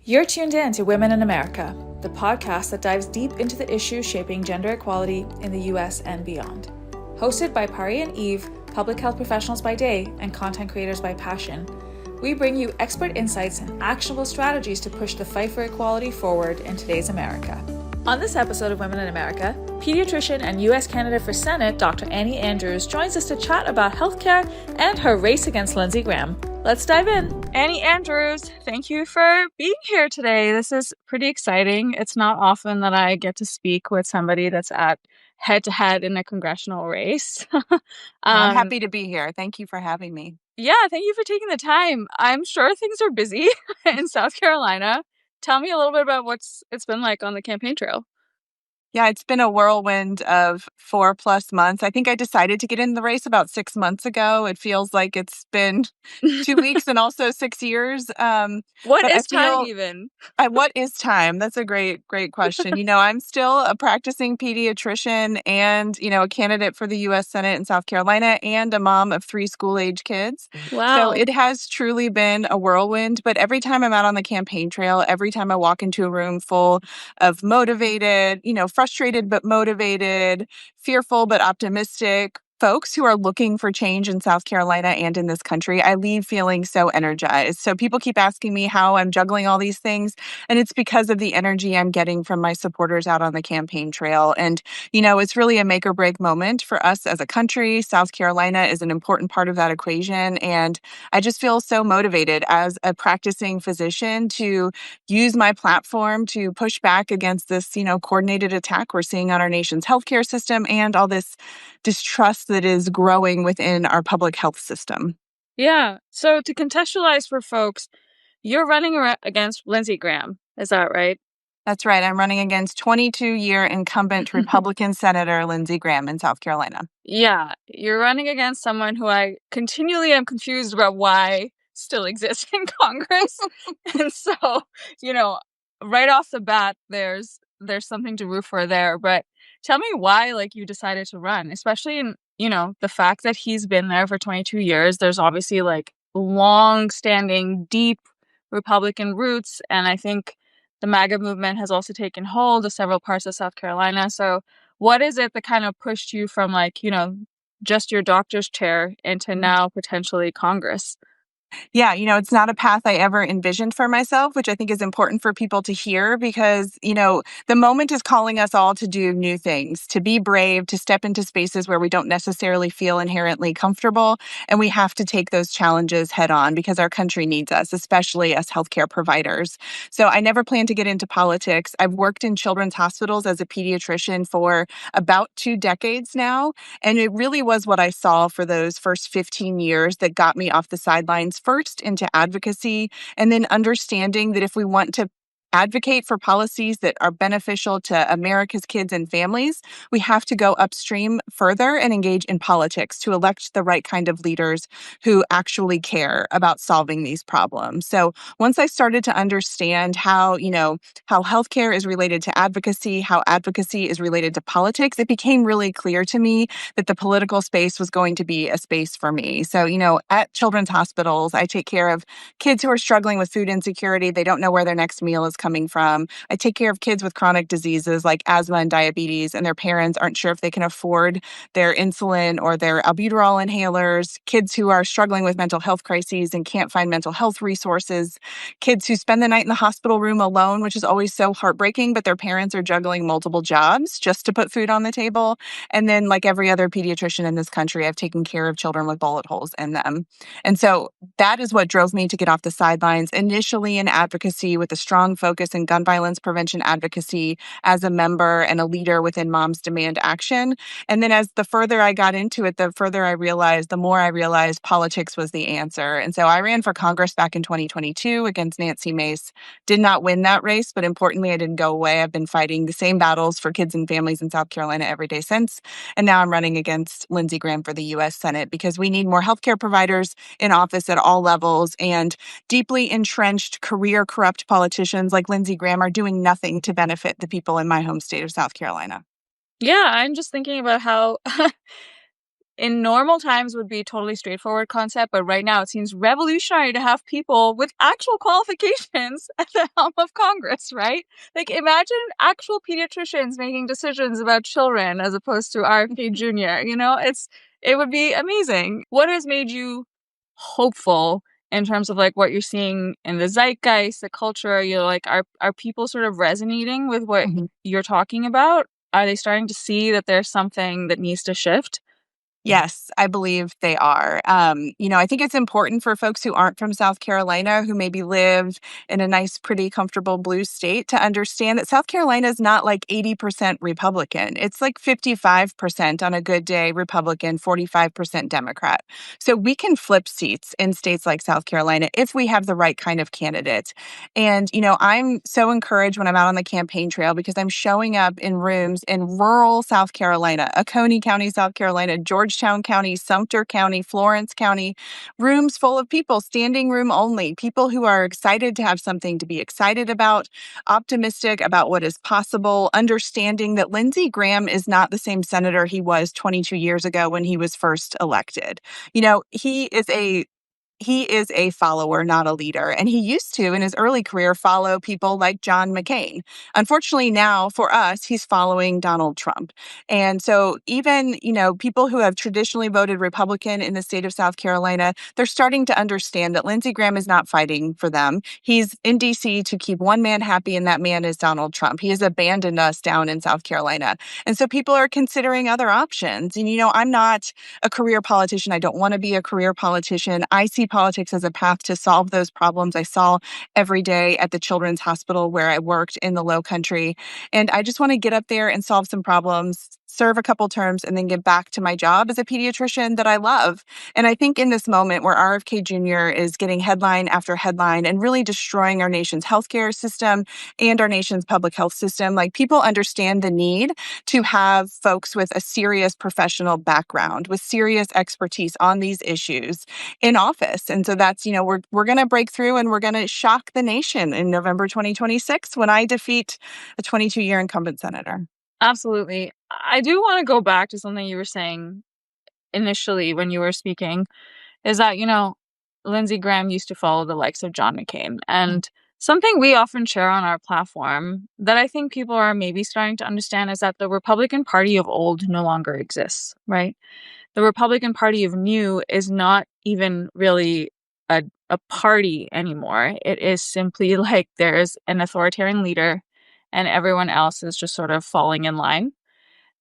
You're tuned in to Women in America, the podcast that dives deep into the issues shaping gender equality in the US and beyond. Hosted by Pari and Eve, public health professionals by day and content creators by passion, we bring you expert insights and actionable strategies to push the fight for equality forward in today's America. On this episode of Women in America, pediatrician and US candidate for Senate, Dr. Annie Andrews, joins us to chat about healthcare and her race against Lindsey Graham. Let's dive in. Annie Andrews, thank you for being here today. This is pretty exciting. It's not often that I get to speak with somebody that's at head-to-head in a congressional race. I'm happy to be here. Thank you for having me. Yeah, thank you for taking the time. I'm sure things are busy in South Carolina. Tell me a little bit about it's been like on the campaign trail. Yeah, it's been a whirlwind of 4+ months. I think I decided to get in the race about 6 months ago. It feels like it's been 2 weeks and also 6 years. What is time even? What is time? That's a great question. I'm still a practicing pediatrician and, a candidate for the U.S. Senate in South Carolina and a mom of 3 school-age kids. Wow. So it has truly been a whirlwind. But every time I'm out on the campaign trail, every time I walk into a room full of motivated, frustrated but motivated, fearful but optimistic folks who are looking for change in South Carolina and in this country, I leave feeling so energized. So people keep asking me how I'm juggling all these things, and it's because of the energy I'm getting from my supporters out on the campaign trail. And, it's really a make or break moment for us as a country. South Carolina is an important part of that equation. And I just feel so motivated as a practicing physician to use my platform to push back against this, coordinated attack we're seeing on our nation's healthcare system and all this distrust that is growing within our public health system. Yeah. So to contextualize for folks, you're running against Lindsey Graham. Is that right? That's right. I'm running against 22-year incumbent Republican Senator Lindsey Graham in South Carolina. Yeah. You're running against someone who I continually am confused about why still exists in Congress. And so, right off the bat, there's something to root for there. But tell me why, you decided to run, especially in, the fact that he's been there for 22 years. There's obviously, long-standing, deep Republican roots. And I think the MAGA movement has also taken hold of several parts of South Carolina. So what is it that kind of pushed you from, just your doctor's chair into now potentially Congress? Yeah, it's not a path I ever envisioned for myself, which I think is important for people to hear because, the moment is calling us all to do new things, to be brave, to step into spaces where we don't necessarily feel inherently comfortable. And we have to take those challenges head on because our country needs us, especially as healthcare providers. So I never planned to get into politics. I've worked in children's hospitals as a pediatrician for about 2 decades now. And it really was what I saw for those first 15 years that got me off the sidelines first into advocacy, and then understanding that if we want to advocate for policies that are beneficial to America's kids and families, we have to go upstream further and engage in politics to elect the right kind of leaders who actually care about solving these problems. So once I started to understand how healthcare is related to advocacy, how advocacy is related to politics, it became really clear to me that the political space was going to be a space for me. So, at children's hospitals, I take care of kids who are struggling with food insecurity. They don't know where their next meal is coming from. I take care of kids with chronic diseases like asthma and diabetes, and their parents aren't sure if they can afford their insulin or their albuterol inhalers. Kids who are struggling with mental health crises and can't find mental health resources. Kids who spend the night in the hospital room alone, which is always so heartbreaking, but their parents are juggling multiple jobs just to put food on the table. And then, like every other pediatrician in this country, I've taken care of children with bullet holes in them. And so that is what drove me to get off the sidelines, initially in advocacy with a strong focus in gun violence prevention advocacy as a member and a leader within Moms Demand Action. And then as the further I got into it, the more I realized politics was the answer. And so I ran for Congress back in 2022 against Nancy Mace. Did not win that race, but importantly, I didn't go away. I've been fighting the same battles for kids and families in South Carolina every day since. And now I'm running against Lindsey Graham for the U.S. Senate because we need more healthcare providers in office at all levels, and deeply entrenched, career corrupt politicians like Lindsey Graham are doing nothing to benefit the people in my home state of South Carolina. Yeah, I'm just thinking about how in normal times would be a totally straightforward concept, but right now it seems revolutionary to have people with actual qualifications at the helm of Congress, right? Like, imagine actual pediatricians making decisions about children as opposed to RFK Jr. It would be amazing. What has made you hopeful in terms of like what you're seeing in the zeitgeist, the culture? Are people sort of resonating with what you're talking about? Are they starting to see that there's something that needs to shift? Yes, I believe they are. I think it's important for folks who aren't from South Carolina, who maybe live in a nice, pretty, comfortable blue state, to understand that South Carolina is not like 80% Republican. It's like 55% on a good day Republican, 45% Democrat. So we can flip seats in states like South Carolina if we have the right kind of candidate. And, I'm so encouraged when I'm out on the campaign trail because I'm showing up in rooms in rural South Carolina, Oconee County, South Carolina, Georgetown County, Sumter County, Florence County, rooms full of people, standing room only, people who are excited to have something to be excited about, optimistic about what is possible, understanding that Lindsey Graham is not the same senator he was 22 years ago when he was first elected. He is a follower, not a leader. And he used to, in his early career, follow people like John McCain. Unfortunately, now for us, he's following Donald Trump. And so even, people who have traditionally voted Republican in the state of South Carolina, they're starting to understand that Lindsey Graham is not fighting for them. He's in D.C. to keep one man happy, and that man is Donald Trump. He has abandoned us down in South Carolina. And so people are considering other options. And, I'm not a career politician. I don't want to be a career politician. I see politics as a path to solve those problems I saw every day at the Children's Hospital where I worked in the Low Country. And I just want to get up there and solve some problems, serve a couple terms, and then get back to my job as a pediatrician that I love. And I think in this moment where RFK Jr. is getting headline after headline and really destroying our nation's healthcare system and our nation's public health system, like, people understand the need to have folks with a serious professional background, with serious expertise on these issues in office. And so that's, we're going to break through and we're going to shock the nation in November 2026 when I defeat a 22-year incumbent senator. Absolutely. I do want to go back to something you were saying initially when you were speaking, is that, Lindsey Graham used to follow the likes of John McCain. And something we often share on our platform that I think people are maybe starting to understand is that the Republican Party of old no longer exists, right? The Republican Party of new is not even really a party anymore. It is simply like there's an authoritarian leader and everyone else is just sort of falling in line.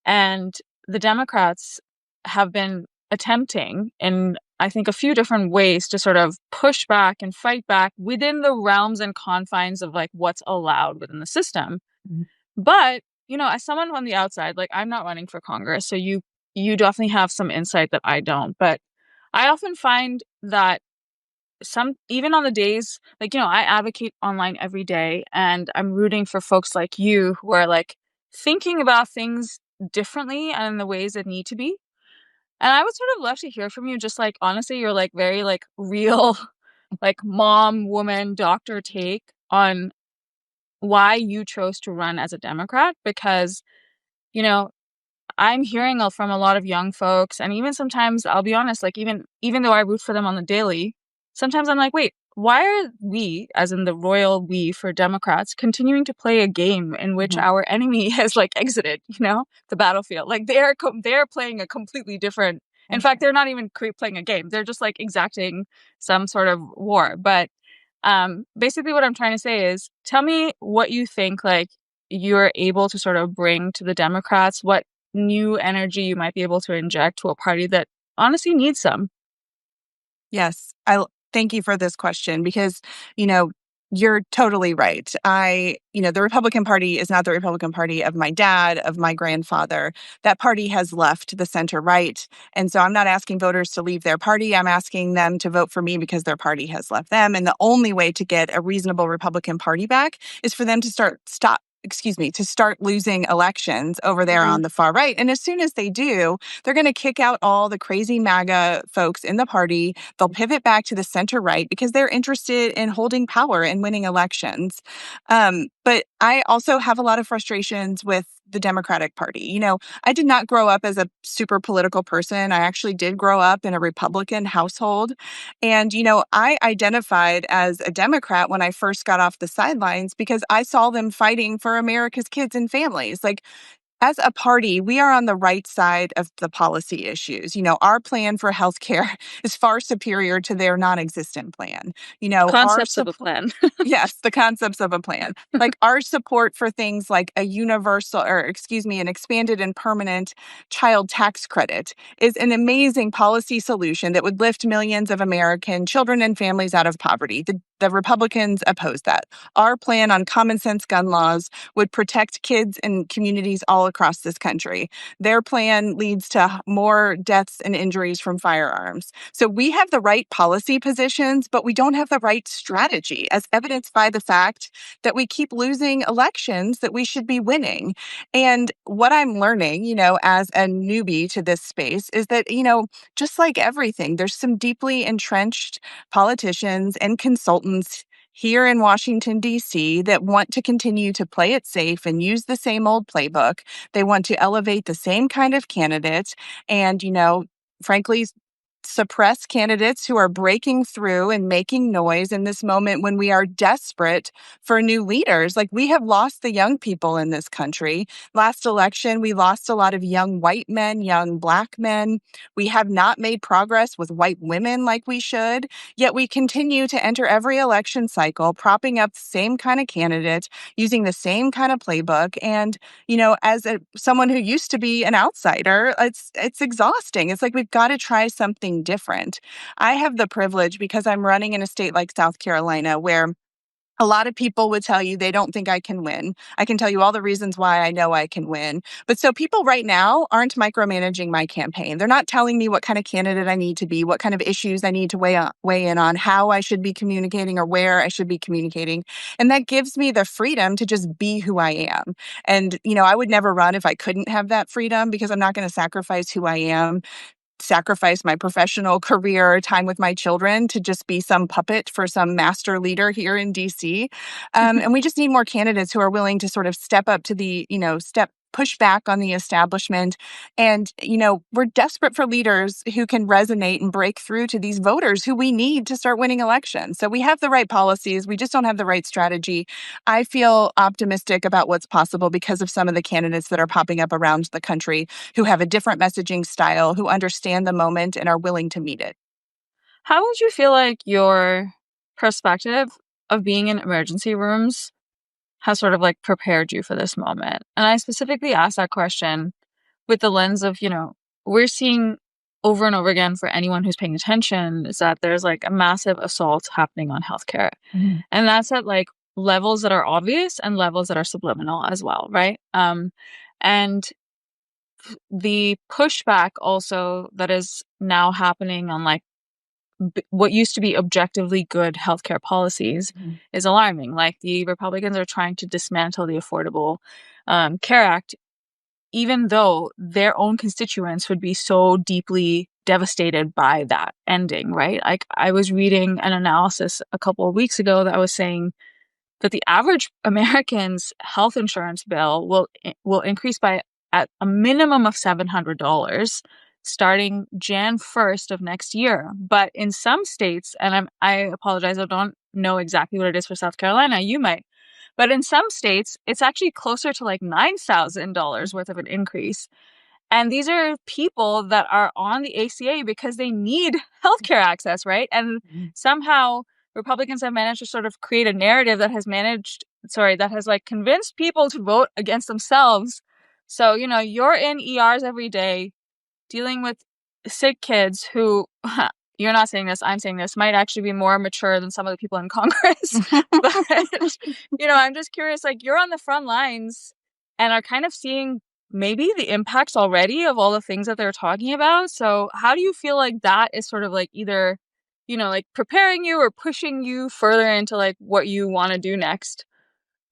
And the Democrats have been attempting in, I think, a few different ways to sort of push back and fight back within the realms and confines of like what's allowed within the system. But, as someone on the outside, like, I'm not running for Congress, so you definitely have some insight that I don't. But I often find that even on the days, like, I advocate online every day and I'm rooting for folks like you who are like thinking about things differently and in the ways that need to be. And I would sort of love to hear from you, just like, honestly, you're like very like real, like mom, woman, doctor take on why you chose to run as a Democrat. Because, you know, I'm hearing from a lot of young folks, and even sometimes, I'll be honest, like, even though I root for them on the daily, sometimes I'm like, wait, why are we, as in the royal we for Democrats, continuing to play a game in which our enemy has like exited, the battlefield? Like, they're playing a completely different. In fact, they're not even playing a game. They're just like exacting some sort of war. But basically, what I'm trying to say is, tell me what you think, like, you're able to sort of bring to the Democrats, what new energy you might be able to inject to a party that honestly needs some. Yes, I thank you for this question because, you're totally right. The Republican Party is not the Republican Party of my dad, of my grandfather. That party has left the center right. And so I'm not asking voters to leave their party. I'm asking them to vote for me because their party has left them. And the only way to get a reasonable Republican Party back is for them to start losing elections over there on the far right. And as soon as they do, they're going to kick out all the crazy MAGA folks in the party. They'll pivot back to the center right because they're interested in holding power and winning elections. But But I also have a lot of frustrations with the Democratic Party. I did not grow up as a super political person. I actually did grow up in a Republican household. And, I identified as a Democrat when I first got off the sidelines because I saw them fighting for America's kids and families. Like, as a party, we are on the right side of the policy issues. Our plan for healthcare is far superior to their non-existent plan. Our Concepts of a support. plan. Yes, the concepts of a plan. Like our support for things like a universal, or excuse me, an expanded and permanent child tax credit is an amazing policy solution that would lift millions of American children and families out of poverty. The Republicans oppose that. Our plan on common sense gun laws would protect kids and communities all across this country. Their plan leads to more deaths and injuries from firearms. So we have the right policy positions, but we don't have the right strategy, as evidenced by the fact that we keep losing elections that we should be winning. And what I'm learning, as a newbie to this space is that, just like everything, there's some deeply entrenched politicians and consultants here in Washington, D.C., that want to continue to play it safe and use the same old playbook. They want to elevate the same kind of candidates and, frankly, suppress candidates who are breaking through and making noise in this moment when we are desperate for new leaders. Like, we have lost the young people in this country. Last election, we lost a lot of young white men, young Black men. We have not made progress with white women like we should, yet we continue to enter every election cycle, propping up the same kind of candidate, using the same kind of playbook. And, as someone who used to be an outsider, it's exhausting. It's like we've got to try something different. I have the privilege, because I'm running in a state like South Carolina, where a lot of people would tell you they don't think I can win. I can tell you all the reasons why I know I can win. But so people right now aren't micromanaging my campaign. They're not telling me what kind of candidate I need to be, what kind of issues I need to weigh in on, how I should be communicating or where I should be communicating. And that gives me the freedom to just be who I am. And, I would never run if I couldn't have that freedom, because I'm not going to sacrifice who I am, sacrifice my professional career, time with my children, to just be some puppet for some master leader here in DC. And we just need more candidates who are willing to sort of step up to the, push back on the establishment. And, we're desperate for leaders who can resonate and break through to these voters who we need to start winning elections. So we have the right policies. We just don't have the right strategy. I feel optimistic about what's possible because of some of the candidates that are popping up around the country who have a different messaging style, who understand the moment and are willing to meet it. How would you feel like your perspective of being in emergency rooms has sort of like prepared you for this moment? And I specifically asked that question with the lens of, we're seeing over and over again, for anyone who's paying attention, is that there's like a massive assault happening on healthcare. Mm-hmm. And that's at like levels that are obvious and levels that are subliminal as well, right? And the pushback also that is now happening on like what used to be objectively good healthcare policies is alarming. Like, the Republicans are trying to dismantle the Affordable Care Act, even though their own constituents would be so deeply devastated by that ending, right? Like, I was reading an analysis a couple of weeks ago that was saying that the average American's health insurance bill will increase by at a minimum of $700 starting Jan 1st of next year. But in some states, and I apologize, I don't know exactly what it is for South Carolina, you might, but in some states, it's actually closer to like $9,000 worth of an increase. And these are people that are on the ACA because they need healthcare access, right? And somehow Republicans have managed to sort of create a narrative that has like convinced people to vote against themselves. So, you're in ERs every day dealing with sick kids who, you're not saying this, I'm saying this, might actually be more mature than some of the people in Congress. But, I'm just curious, like, you're on the front lines and are kind of seeing maybe the impacts already of all the things that they're talking about. So how do you feel like that is sort of like either, like preparing you or pushing you further into like what you want to do next?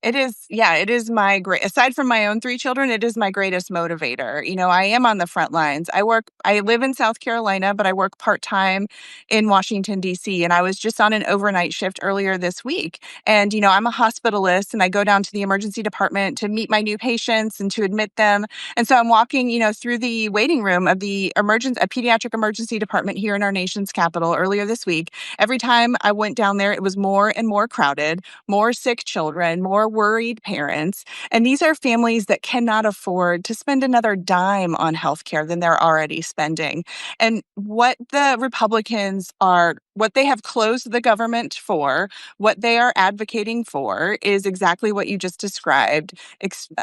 It is, yeah, it is my aside from my own 3 children, it is my greatest motivator. I am on the front lines. I live in South Carolina, but I work part-time in Washington, D.C., and I was just on an overnight shift earlier this week. And, I'm a hospitalist, and I go down to the emergency department to meet my new patients and to admit them. And so I'm walking, through the waiting room of a pediatric emergency department here in our nation's capital earlier this week. Every time I went down there, it was more and more crowded, more sick children, more worried parents. And these are families that cannot afford to spend another dime on healthcare than they're already spending. And what what they have closed the government for, what they are advocating for is exactly what you just described,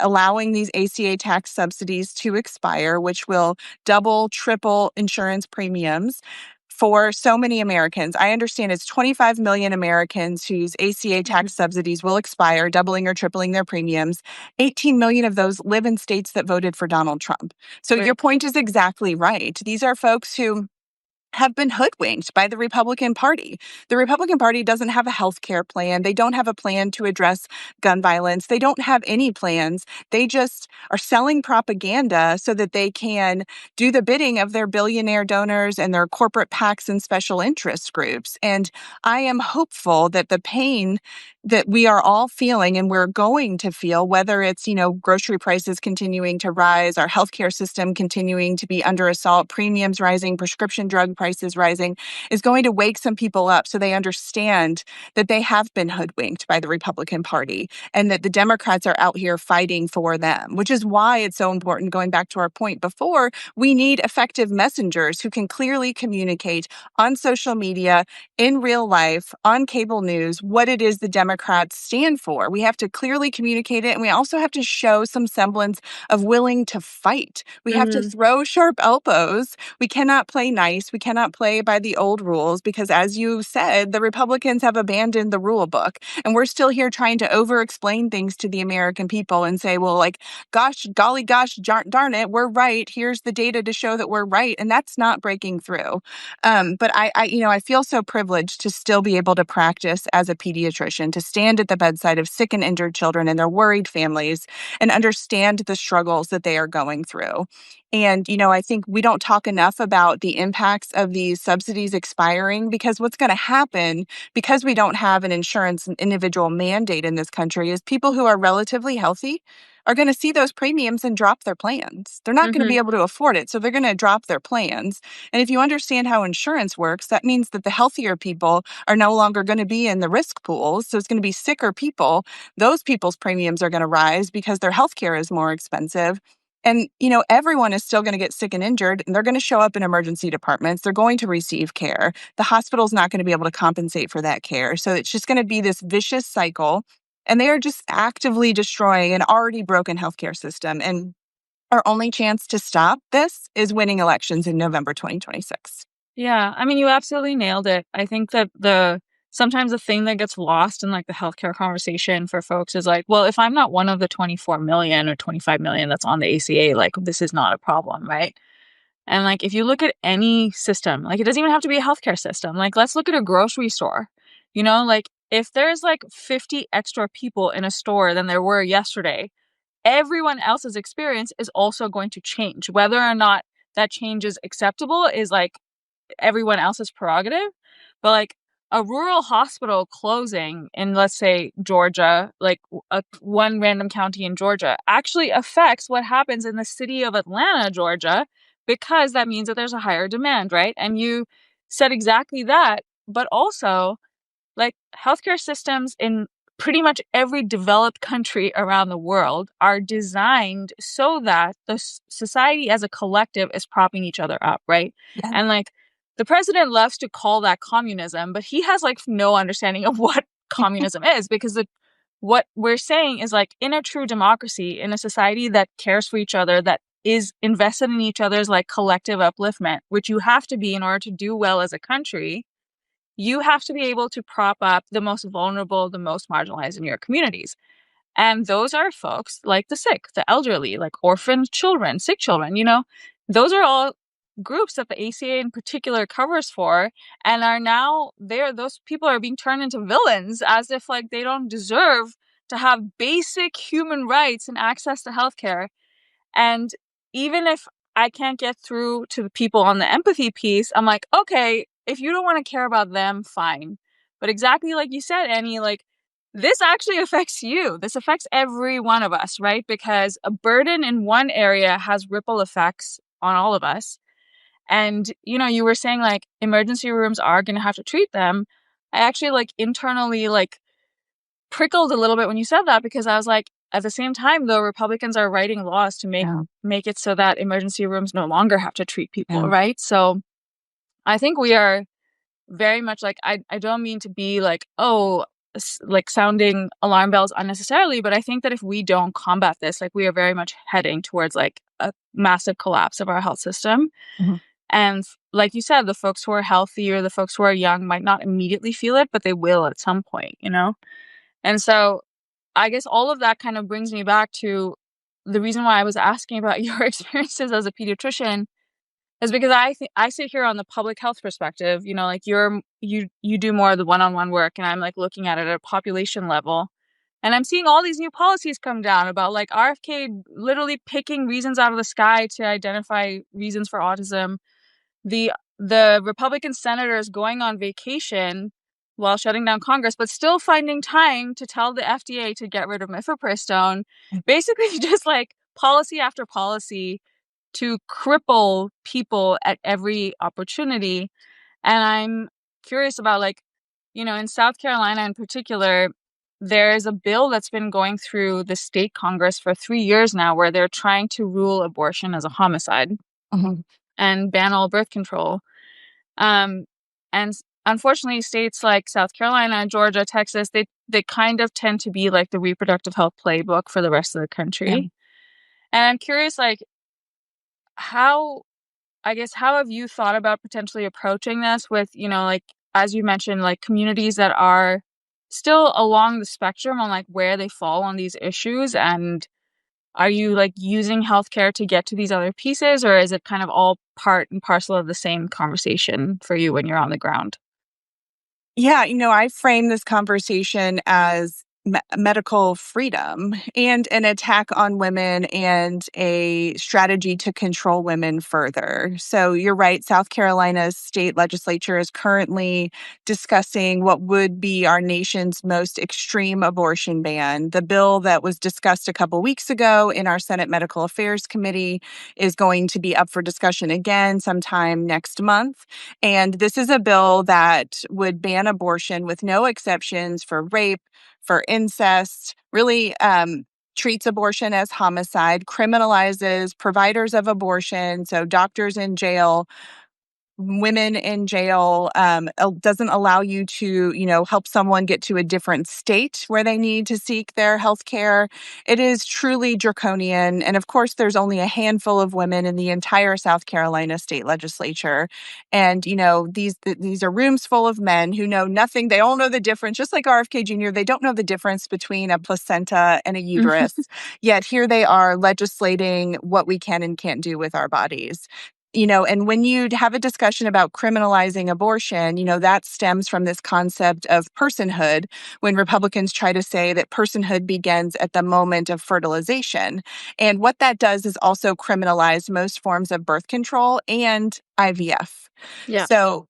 allowing these ACA tax subsidies to expire, which will double, triple insurance premiums for so many Americans. I understand it's 25 million Americans whose ACA tax subsidies will expire, doubling or tripling their premiums. 18 million of those live in states that voted for Donald Trump. So Right. your point is exactly right. These are folks who have been hoodwinked by the Republican Party. The Republican Party doesn't have a health care plan. They don't have a plan to address gun violence. They don't have any plans. They just are selling propaganda so that they can do the bidding of their billionaire donors and their corporate PACs and special interest groups. And I am hopeful that the pain that we are all feeling and we're going to feel, whether it's, grocery prices continuing to rise, our healthcare system continuing to be under assault, premiums rising, prescription drug prices rising, is going to wake some people up so they understand that they have been hoodwinked by the Republican Party and that the Democrats are out here fighting for them, which is why it's so important, going back to our point before, we need effective messengers who can clearly communicate on social media, in real life, on cable news, what it is the Democrats stand for. We have to clearly communicate it, and we also have to show some semblance of willing to fight. We have to throw sharp elbows. We cannot play nice. We cannot play by the old rules because, as you said, the Republicans have abandoned the rule book, and we're still here trying to over-explain things to the American people and say, well, like, gosh, golly gosh, darn it, we're right. Here's the data to show that we're right, and that's not breaking through. But I feel so privileged to still be able to practice as a pediatrician, to stand at the bedside of sick and injured children and their worried families and understand the struggles that they are going through. And, I think we don't talk enough about the impacts of these subsidies expiring because what's going to happen, because we don't have an insurance and individual mandate in this country, is people who are relatively healthy are going to see those premiums and drop their plans. They're not going to be able to afford it, so they're going to drop their plans. And if you understand how insurance works, that means that the healthier people are no longer going to be in the risk pools. So it's going to be sicker people. Those people's premiums are going to rise because their healthcare is more expensive. And, everyone is still going to get sick and injured, and they're going to show up in emergency departments. They're going to receive care. The hospital's not going to be able to compensate for that care. So it's just going to be this vicious cycle. And they are just actively destroying an already broken healthcare system. And our only chance to stop this is winning elections in November 2026. Yeah, I mean, you absolutely nailed it. I think that sometimes the thing that gets lost in like the healthcare conversation for folks is like, well, if I'm not one of the 24 million or 25 million that's on the ACA, like this is not a problem, right? And like if you look at any system, like it doesn't even have to be a healthcare system. Like let's look at a grocery store. Like if there's like 50 extra people in a store than there were yesterday, everyone else's experience is also going to change. Whether or not that change is acceptable is like everyone else's prerogative. But like a rural hospital closing in, let's say, Georgia, like one random county in Georgia, actually affects what happens in the city of Atlanta, Georgia, because that means that there's a higher demand, right? And you said exactly that. But also, like healthcare systems in pretty much every developed country around the world are designed so that the society as a collective is propping each other up, right? Yeah. And like the president loves to call that communism, but he has like no understanding of what communism is because what we're saying is like in a true democracy, in a society that cares for each other, that is invested in each other's like collective upliftment, which you have to be in order to do well as a country. You have to be able to prop up the most vulnerable, the most marginalized in your communities. And those are folks like the sick, the elderly, like orphaned children, sick children, those are all groups that the ACA in particular covers for and are now those people are being turned into villains as if like they don't deserve to have basic human rights and access to healthcare. And even if I can't get through to the people on the empathy piece, I'm like, okay, if you don't want to care about them, fine. But exactly like you said, Annie, like, this actually affects you. This affects every one of us, right? Because a burden in one area has ripple effects on all of us. And, you were saying like emergency rooms are going to have to treat them. I actually like internally like prickled a little bit when you said that, because I was like, at the same time, though, Republicans are writing laws to make it so that emergency rooms no longer have to treat people, right? So I think we are very much like, I don't mean to be like, like sounding alarm bells unnecessarily, but I think that if we don't combat this, like, we are very much heading towards like a massive collapse of our health system. Mm-hmm. And like you said, the folks who are healthy or the folks who are young might not immediately feel it, but they will at some point, And so I guess all of that kind of brings me back to the reason why I was asking about your experiences as a pediatrician is because I sit here on the public health perspective, like you do more of the one-on-one work, and I'm like looking at it at a population level. And I'm seeing all these new policies come down about like RFK literally picking reasons out of the sky to identify reasons for autism. The Republican senators going on vacation while shutting down Congress, but still finding time to tell the FDA to get rid of mifepristone. Basically, just like policy after policy to cripple people at every opportunity. And I'm curious about, like, in South Carolina in particular, there's a bill that's been going through the state Congress for 3 years now where they're trying to rule abortion as a homicide and ban all birth control. And unfortunately, states like South Carolina, Georgia, Texas, they kind of tend to be like the reproductive health playbook for the rest of the country. Yeah. And I'm curious, like, how have you thought about potentially approaching this with, like, as you mentioned, like communities that are still along the spectrum on like where they fall on these issues? And are you like using healthcare to get to these other pieces, or is it kind of all part and parcel of the same conversation for you when you're on the ground? Yeah, I frame this conversation as medical freedom and an attack on women and a strategy to control women further. So you're right, South Carolina's state legislature is currently discussing what would be our nation's most extreme abortion ban. The bill that was discussed a couple weeks ago in our Senate Medical Affairs Committee is going to be up for discussion again sometime next month. And this is a bill that would ban abortion with no exceptions for rape, for incest, really treats abortion as homicide, criminalizes providers of abortion, so doctors in jail, women in jail, doesn't allow you to, help someone get to a different state where they need to seek their health care. It is truly draconian. And of course, there's only a handful of women in the entire South Carolina state legislature. And, these are rooms full of men who know nothing. They all know the difference, just like RFK Jr., they don't know the difference between a placenta and a uterus. Yet here they are legislating what we can and can't do with our bodies. And when you have a discussion about criminalizing abortion, that stems from this concept of personhood, when Republicans try to say that personhood begins at the moment of fertilization. And what that does is also criminalize most forms of birth control and IVF. Yeah. So,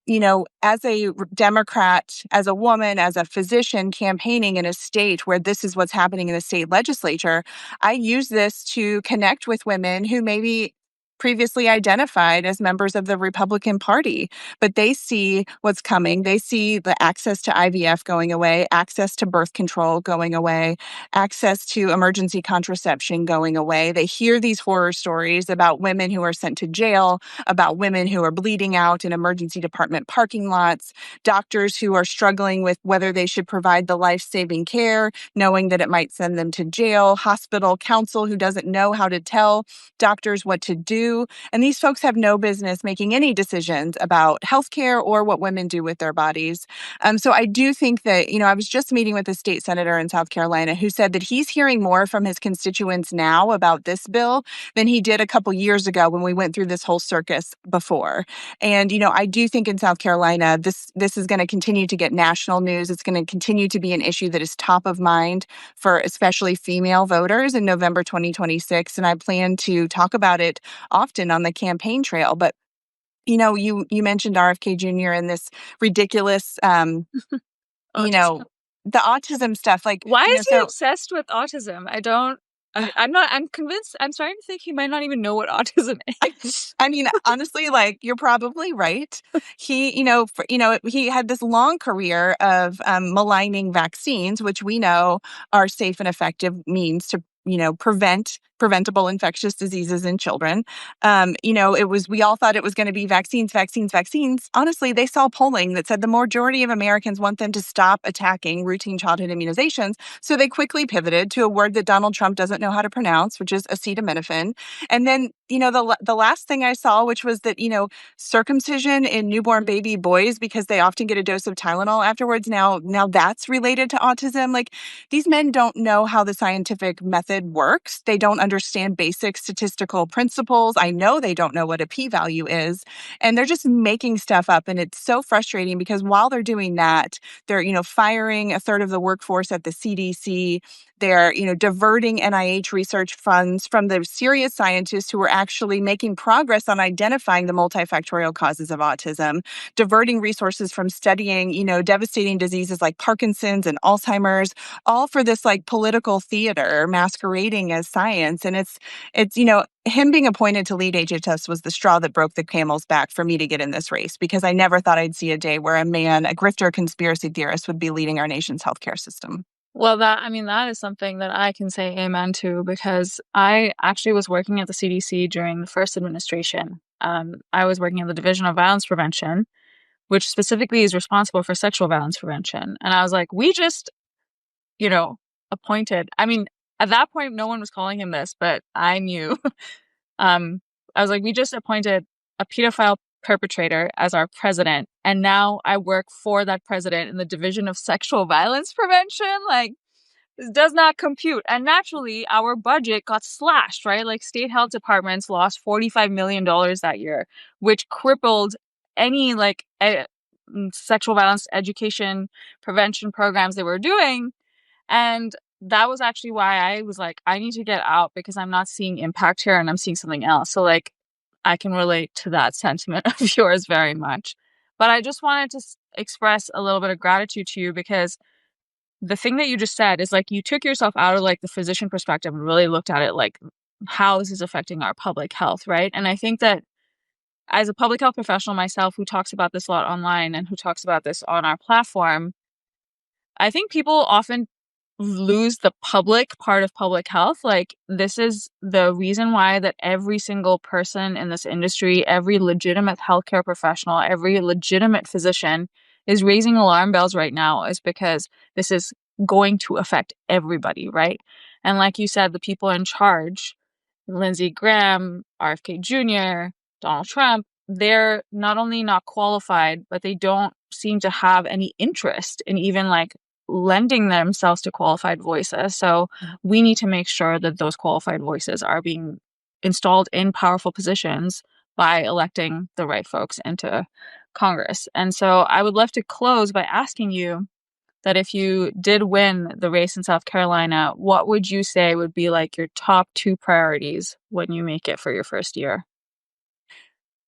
as a Democrat, as a woman, as a physician campaigning in a state where this is what's happening in the state legislature, I use this to connect with women who maybe previously identified as members of the Republican Party, but they see what's coming. They see the access to IVF going away, access to birth control going away, access to emergency contraception going away. They hear these horror stories about women who are sent to jail, about women who are bleeding out in emergency department parking lots, doctors who are struggling with whether they should provide the life-saving care, knowing that it might send them to jail, hospital counsel who doesn't know how to tell doctors what to do do. And these folks have no business making any decisions about healthcare or what women do with their bodies. So I do think that, I was just meeting with a state senator in South Carolina who said that he's hearing more from his constituents now about this bill than he did a couple years ago when we went through this whole circus before. And, I do think in South Carolina, this is going to continue to get national news. It's going to continue to be an issue that is top of mind for especially female voters in November 2026. And I plan to talk about it often on the campaign trail. But, you mentioned RFK Jr. and this ridiculous, Autism. the autism stuff. Like, why is he obsessed with autism? I'm convinced. I'm starting to think he might not even know what autism is. I mean, honestly, like, you're probably right. He, he had this long career of maligning vaccines, which we know are safe and effective means to, preventable infectious diseases in children. We all thought it was going to be vaccines. Honestly, they saw polling that said the majority of Americans want them to stop attacking routine childhood immunizations. So they quickly pivoted to a word that Donald Trump doesn't know how to pronounce, which is acetaminophen. And then, the last thing I saw, which was that, circumcision in newborn baby boys, because they often get a dose of Tylenol afterwards. Now that's related to autism. Like, these men don't know how the scientific method works. They don't understand basic statistical principles. I know they don't know what a p-value is. And they're just making stuff up. And it's so frustrating because while they're doing that, they're, firing a third of the workforce at the CDC. They're, diverting NIH research funds from the serious scientists who are actually making progress on identifying the multifactorial causes of autism, diverting resources from studying, devastating diseases like Parkinson's and Alzheimer's, all for this like political theater masquerading as science. And it's him being appointed to lead HHS was the straw that broke the camel's back for me to get in this race, because I never thought I'd see a day where a grifter conspiracy theorist would be leading our nation's healthcare system. Well, that is something that I can say amen to, because I actually was working at the CDC during the first administration. I was working in the Division of Violence Prevention, which specifically is responsible for sexual violence prevention. And I was like, we just, appointed, at that point, no one was calling him this, but I knew. I was like, we just appointed a pedophile perpetrator as our president, and now I work for that president in the Division of Sexual Violence Prevention. Like, this does not compute. And naturally, our budget got slashed, right? Like, state health departments lost $45 million that year, which crippled any sexual violence education prevention programs they were doing. And that was actually why I was like, I need to get out, because I'm not seeing impact here and I'm seeing something else. So like, I can relate to that sentiment of yours very much. But I just wanted to express a little bit of gratitude to you, because the thing that you just said is like, you took yourself out of like the physician perspective and really looked at it like, how this is affecting our public health, right? And I think that as a public health professional myself, who talks about this a lot online and who talks about this on our platform, I think people often lose the public part of public health. Like, this is the reason why that every single person in this industry, every legitimate healthcare professional, every legitimate physician is raising alarm bells right now, is because this is going to affect everybody, right? And like you said, the people in charge, Lindsey Graham, RFK Jr., Donald Trump, they're not only not qualified, but they don't seem to have any interest in even like lending themselves to qualified voices. So we need to make sure that those qualified voices are being installed in powerful positions by electing the right folks into Congress. And so I would love to close by asking you that if you did win the race in South Carolina, what would you say would be like your top 2 priorities when you make it for your first year?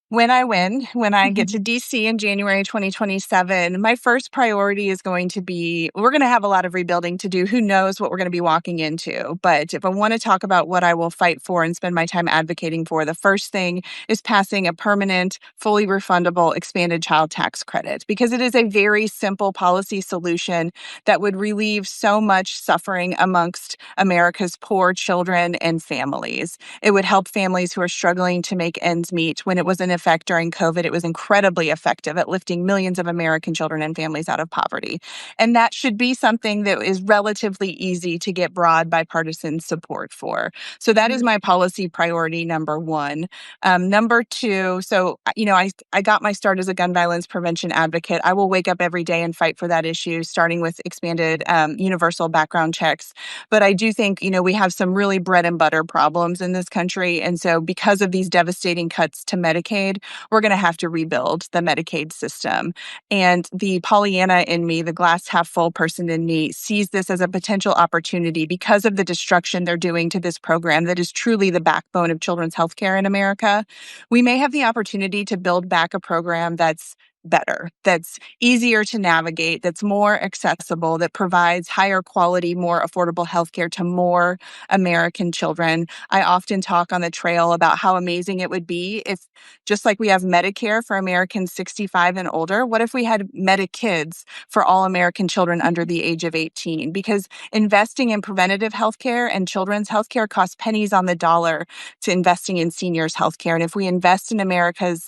When I win, when I get to DC in January 2027, my first priority is going to be, we're going to have a lot of rebuilding to do. Who knows what we're going to be walking into? But if I want to talk about what I will fight for and spend my time advocating for, the first thing is passing a permanent, fully refundable, expanded child tax credit, because it is a very simple policy solution that would relieve so much suffering amongst America's poor children and families. It would help families who are struggling to make ends meet when it was an effect during COVID. It was incredibly effective at lifting millions of American children and families out of poverty. And that should be something that is relatively easy to get broad bipartisan support for. So that is my policy priority number one. Number two, so, I got my start as a gun violence prevention advocate. I will wake up every day and fight for that issue, starting with expanded universal background checks. But I do think, we have some really bread and butter problems in this country. And so because of these devastating cuts to Medicaid, we're going to have to rebuild the Medicaid system. And the Pollyanna in me, the glass half full person in me, sees this as a potential opportunity because of the destruction they're doing to this program that is truly the backbone of children's healthcare in America. We may have the opportunity to build back a program that's better, that's easier to navigate, that's more accessible, that provides higher quality, more affordable healthcare to more American children. I often talk on the trail about how amazing it would be if, just like we have Medicare for Americans 65 and older, what if we had Medikids for all American children under the age of 18? Because investing in preventative healthcare and children's healthcare costs pennies on the dollar to investing in seniors' healthcare. And if we invest in America's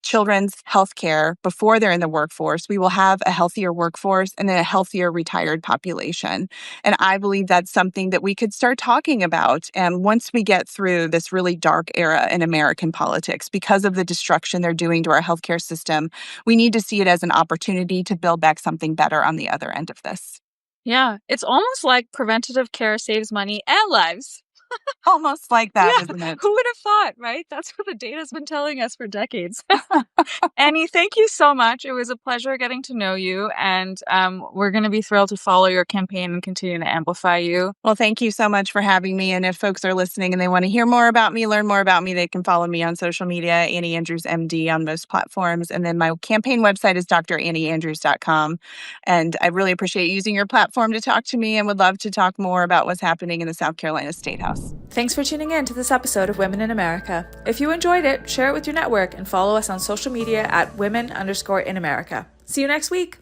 children's healthcare before they're in the workforce, we will have a healthier workforce and a healthier retired population. And I believe that's something that we could start talking about. And once we get through this really dark era in American politics, because of the destruction they're doing to our healthcare system, we need to see it as an opportunity to build back something better on the other end of this. Yeah, it's almost like preventative care saves money and lives. Almost like that, isn't it? Who would have thought, right? That's what the data's been telling us for decades. Annie, thank you so much. It was a pleasure getting to know you, and we're going to be thrilled to follow your campaign and continue to amplify you. Well, thank you so much for having me. And if folks are listening and they want to hear more about me, learn more about me, they can follow me on social media, Annie Andrews MD on most platforms. And then my campaign website is drannieandrews.com. And I really appreciate using your platform to talk to me and would love to talk more about what's happening in the South Carolina State House. Thanks for tuning in to this episode of Women in America. If you enjoyed it, share it with your network and follow us on social media at women_in America. See you next week.